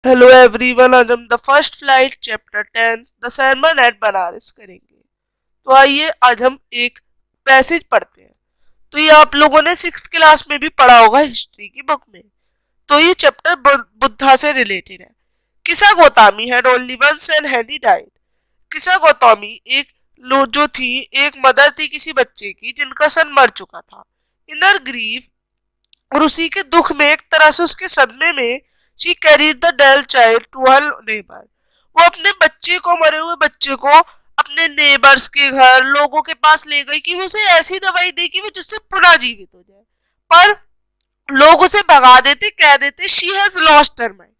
Hello everyone, आज हम the First Flight chapter 10 the sermon at Banaras करेंगे। तो आइए आज हम एक पैसेज पढ़ते हैं। तो ये आप लोगों ने 6th क्लास में भी पढ़ा होगा हिस्ट्री की बुक में। तो ये चैप्टर बुद्धा से रिलेटेड है। Kisa Gotami had only one son had he died. Kisa Gotami एक लो जो थी, एक मदर थी किसी बच्चे की जिनका सन मर चुका था। इनर ग्रीव, और उसी के दुख में, एक तरह से उसके सदमे में, she carried the dead child to her neighbour. वो अपने बच्चे को, मरे हुए बच्चे को अपने नेबर्स के घर, लोगों के पास ले गई कि वो उसे ऐसी दवाई दे कि वो जिससे पुनः जीवित हो जाए। पर लोग उसे भगा देते, कह देते she has lost her mind,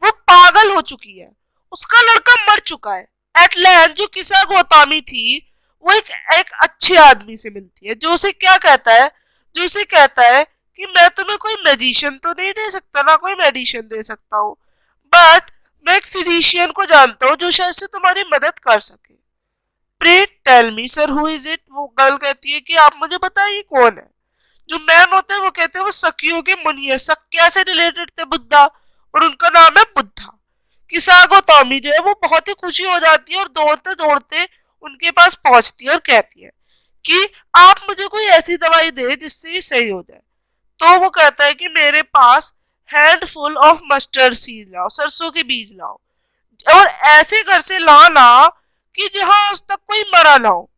वो पागल हो चुकी है, उसका लड़का मर चुका है। एट लैंड जो किसा गोतामी थी, वो एक अच्छे आदमी से मिलती है जो उसे क्या कहता है, जो उसे कहता है कि मैं तुम्हें कोई मेडिसिन तो नहीं दे सकता, ना कोई मेडिसिन दे सकता हूँ, बट मैं एक फिजिशियन को जानता हूँ जो शायद से तुम्हारी मदद कर सके। Pray tell me sir who is it. वो गर्ल कहती है कि आप मुझे बताइए कौन है। जो मैन होते हैं वो कहते हैं वो सखियों के मुनि है, सक्या से रिलेटेड थे बुद्धा, और उनका नाम है बुद्धा। किसागो टॉमी जो है वो बहुत ही खुशी हो जाती है और दौड़ते दौड़ते उनके पास पहुंचती है और कहती है कि आप मुझे कोई ऐसी दवाई दे जिससे ये सही हो जाए। तो वो कहता है कि मेरे पास हैंडफुल ऑफ मस्टर्ड सीड लाओ, सरसों के बीज लाओ, और ऐसे घर से लाना कि जहां आज तक कोई मरा ना हो।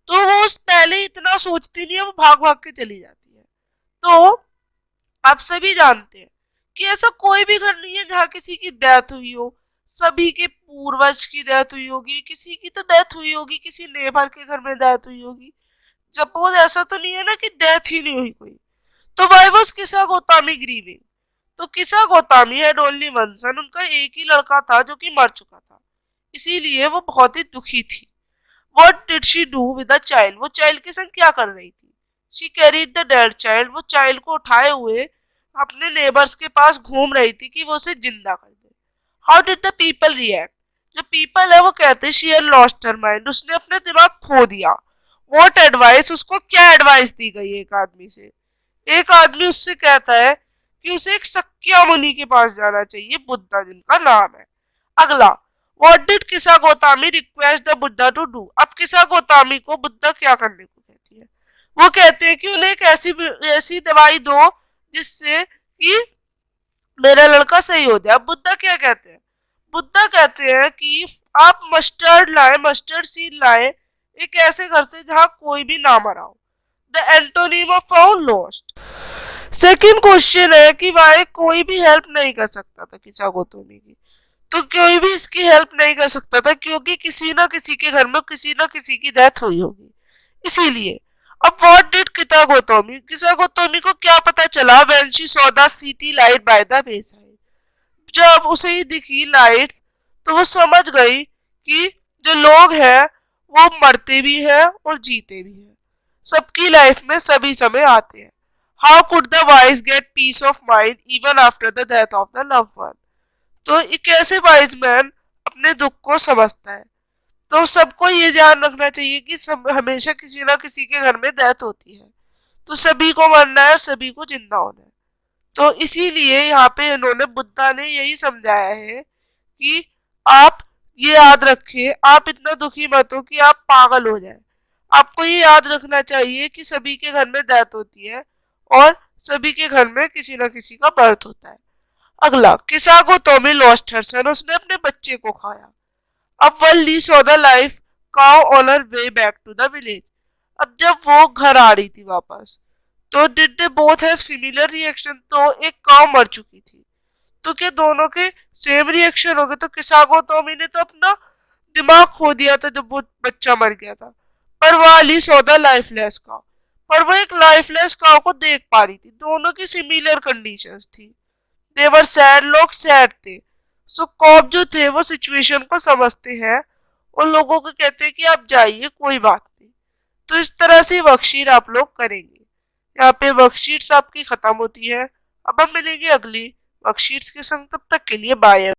तो वो उस पहले इतना सोचती नहीं है, वो भाग भाग के चली जाती है। तो आप सभी जानते हैं कि ऐसा कोई भी घर नहीं है जहाँ किसी की डेथ हुई हो। सभी के पूर्वज की डेथ हुई होगी, किसी की तो डेथ हुई होगी, किसी नेबर के घर में डेथ हुई होगी। सपोज ऐसा तो नहीं है ना कि डेथ ही नहीं हुई कोई। तो वाई वॉज किसा गोतामी ग्रीविंग। तो किसा गोतामी हैड ओनली वन सन, उनका एक ही लड़का था जो कि मर चुका था, इसीलिए वो बहुत ही दुखी थी। What did she do with the child, वो चाइल्ड के संग क्या कर रही थी। She carried the dead child, वो चाइल्ड को उठाए हुए अपने नेबर्स के पास घूम रही थी कि वो उसे जिंदा कर दे। How did the people react, जो पीपल है वो कहते she had lost her mind, उसने अपने दिमाग खो दिया। व्हाट एडवाइस, उसको क्या एडवाइस दी गई एक आदमी से। एक आदमी उससे कहता है कि उसे एक सक्या मुनि के पास जाना चाहिए, बुद्धा जिनका नाम है। अगला, what did Kisa Gotami request the Buddha to do. अब किसा गोतामी को बुद्धा क्या करने को कहती है। वो कहते हैं कि उन्हें एक ऐसी ऐसी दवाई दो जिससे कि मेरा लड़का सही हो जाए। अब बुद्धा क्या कहते हैं, बुद्धा कहते हैं कि आप मस्टर्ड लाए, मस्टर्ड सीड लाए, एक ऐसे घर से जहां कोई भी ना मरा हो। The antonym of found lost. Second question है कि वाई कोई भी हेल्प नहीं कर सकता था किसा गोतोमी की। तो कोई भी इसकी हेल्प नहीं कर सकता था क्योंकि किसी ना किसी के घर में किसी ना किसी की डेथ हुई होगी, इसीलिए। अब व्हाट डिड किता गोतोमी, किसा गोतोमी को क्या पता चला when she saw the city light by the beside, जब उसे ही दिखी लाइट, तो वो समझ गई कि जो लोग हैं वो मरते भी हैं और जीते भी हैं, सबकी लाइफ में सभी समय आते हैं। How could the wise gate piece of mind even after the death of the love one. तो एक ऐसे वाइज मैन अपने दुख को समझता है। तो सबको ये ध्यान रखना चाहिए कि सब हमेशा किसी ना किसी के घर में डेथ होती है, तो सभी को मरना है, सभी को जिंदा होना है। तो इसीलिए यहाँ पे इन्होंने, बुद्धा ने यही समझाया है कि आप ये याद रखिए, आप इतना दुखी मत हो कि आप पागल हो जाए। आपको ये याद रखना चाहिए कि सभी के घर में डेथ होती है और सभी के घर में किसी ना किसी का बर्थ होता है। अगला, किसागो टॉमी लॉस्ट हर सन, उसने अपने बच्चे को खाया। अब Valli saw the life cow on her way back to the village. अब जब वो घर आ रही थी वापस, तो did they both have similar reaction, तो एक काउ मर चुकी थी, तो क्या दोनों के सेम रिएक्शन हो गए। तो किसागो टॉमी ने तो अपना दिमाग खो दिया था जब वो बच्चा मर गया था। पर वाली सॉ द लाइफलेस काउ, पर वो एक लाइफलेस काउ को देख पा रही थी। दोनों की सिमिलर कंडीशंस थी, देवर सैड, लोग सैड थे। सो कॉप जो थे वो सिचुएशन को समझते हैं और लोगों को कहते हैं कि आप जाइए, कोई बात नहीं। तो इस तरह से वर्कशीट आप लोग करेंगे। यहाँ पे वर्कशीट्स आपकी खत्म होती है। अब हम मिलेंगे अगली वर्कशीट्स के संग, तब तक के लिए बाय।